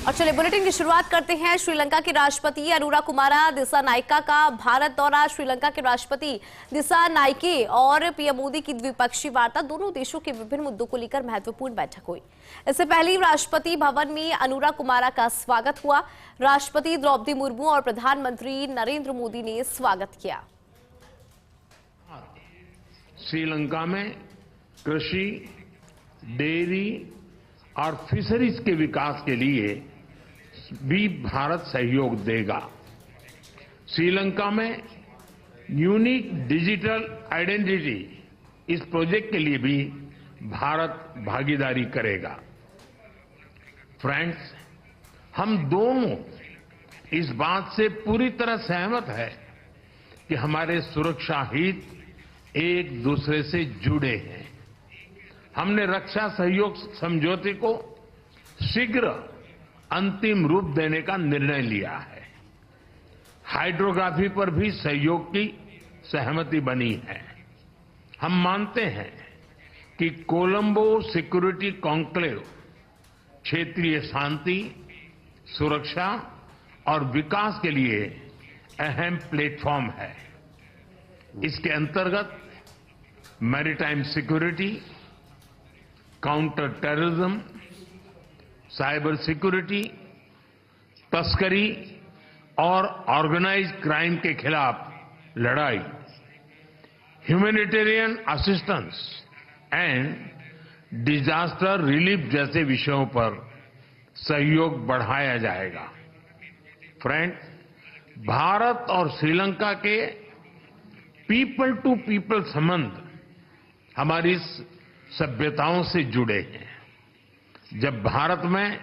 और चलिए बुलेटिन की शुरुआत करते हैं। श्रीलंका के राष्ट्रपति अनुराकुमारा दिसानायका का भारत दौरा। श्रीलंका के राष्ट्रपति दिसानायके और पीएम मोदी की द्विपक्षीय वार्ता, दोनों देशों के विभिन्न मुद्दों को लेकर महत्वपूर्ण बैठक हुई। इससे पहले राष्ट्रपति भवन में अनुराकुमारा का स्वागत हुआ। राष्ट्रपति द्रौपदी मुर्मू और प्रधानमंत्री नरेंद्र मोदी ने स्वागत किया। श्रीलंका में कृषि, डेयरी और फिशरीज के विकास के लिए भी भारत सहयोग देगा। श्रीलंका में यूनिक डिजिटल आइडेंटिटी, इस प्रोजेक्ट के लिए भी भारत भागीदारी करेगा। फ्रेंड्स, हम दोनों इस बात से पूरी तरह सहमत हैं कि हमारे सुरक्षा हित एक दूसरे से जुड़े हैं। हमने रक्षा सहयोग समझौते को शीघ्र अंतिम रूप देने का निर्णय लिया है। हाइड्रोग्राफी पर भी सहयोग की सहमति बनी है। हम मानते हैं कि कोलंबो सिक्योरिटी कॉन्क्लेव क्षेत्रीय शांति, सुरक्षा और विकास के लिए अहम प्लेटफॉर्म है। इसके अंतर्गत maritime security, counter terrorism, cyber security, तस्करी और ऑर्गेनाइज्ड क्राइम के खिलाफ लड़ाई, humanitarian assistance and disaster relief जैसे विषयों पर सहयोग बढ़ाया जाएगा। फ्रेंड, भारत और श्रीलंका के पीपल टू पीपल संबंध हमारी सभ्यताओं से जुड़े हैं। जब भारत में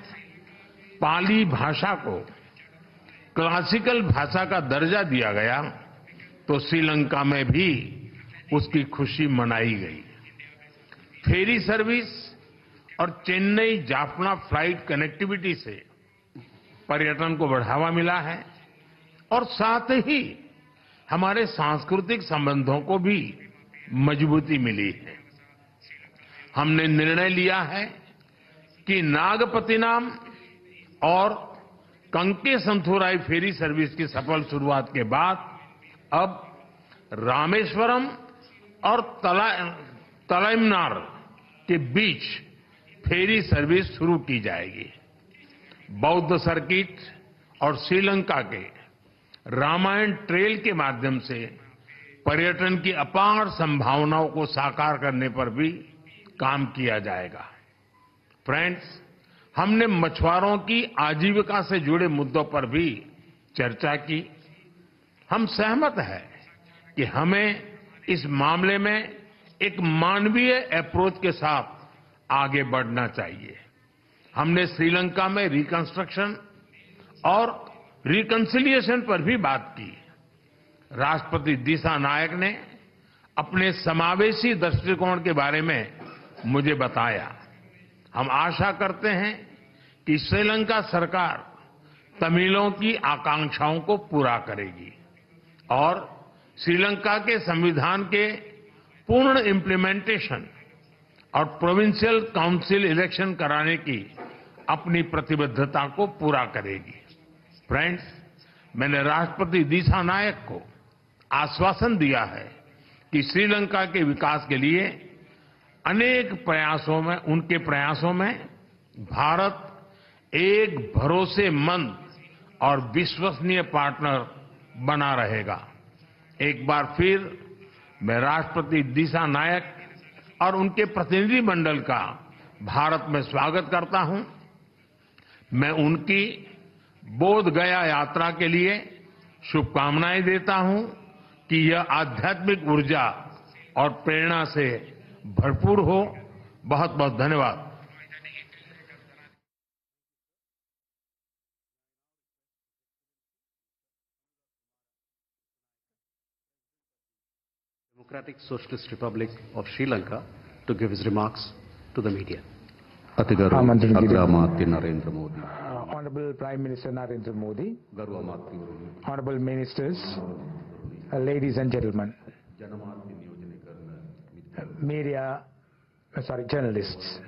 पाली भाषा को क्लासिकल भाषा का दर्जा दिया गया तो श्रीलंका में भी उसकी खुशी मनाई गई। फेरी सर्विस और चेन्नई जाफना फ्लाइट कनेक्टिविटी से पर्यटन को बढ़ावा मिला है और साथ ही हमारे सांस्कृतिक संबंधों को भी मजबूती मिली है। हमने निर्णय लिया है कि नागपतिनाम और कंकेसंथुराई फेरी सर्विस की सफल शुरुआत के बाद अब रामेश्वरम और तलाइमनार के बीच फेरी सर्विस शुरू की जाएगी। बौद्ध सर्किट और श्रीलंका के रामायण ट्रेल के माध्यम से पर्यटन की अपार संभावनाओं को साकार करने पर भी काम किया जाएगा। फ्रेंड्स, हमने मछुआरों की आजीविका से जुड़े मुद्दों पर भी चर्चा की। हम सहमत हैं कि हमें इस मामले में एक मानवीय अप्रोच के साथ आगे बढ़ना चाहिए। हमने श्रीलंका में रिकंस्ट्रक्शन और रिकंसिलिएशन पर भी बात की। राष्ट्रपति दिसानायक ने अपने समावेशी दृष्टिकोण के बारे में मुझे बताया। हम आशा करते हैं कि श्रीलंका सरकार तमिलों की आकांक्षाओं को पूरा करेगी और श्रीलंका के संविधान के पूर्ण इम्प्लीमेंटेशन और प्रोविंशियल काउंसिल इलेक्शन कराने की अपनी प्रतिबद्धता को पूरा करेगी। फ्रेंड्स, मैंने राष्ट्रपति दिसानायक को आश्वासन दिया है कि श्रीलंका के विकास के लिए उनके प्रयासों में भारत एक भरोसेमंद और विश्वसनीय पार्टनर बना रहेगा। एक बार फिर मैं राष्ट्रपति दिसानायक और उनके प्रतिनिधि मंडल का भारत में स्वागत करता हूं। मैं उनकी बोध गया यात्रा के लिए शुभकामनाएं देता हूं कि यह आध्यात्मिक ऊर्जा और प्रेरणा से भरपूर हो। बहुत बहुत धन्यवाद। Democratic Socialist Republic of Sri Lanka to give his remarks to the media. Honorable Prime Minister Narendra Modi, Garva Honorable Ministers, ladies and gentlemen, media, journalists.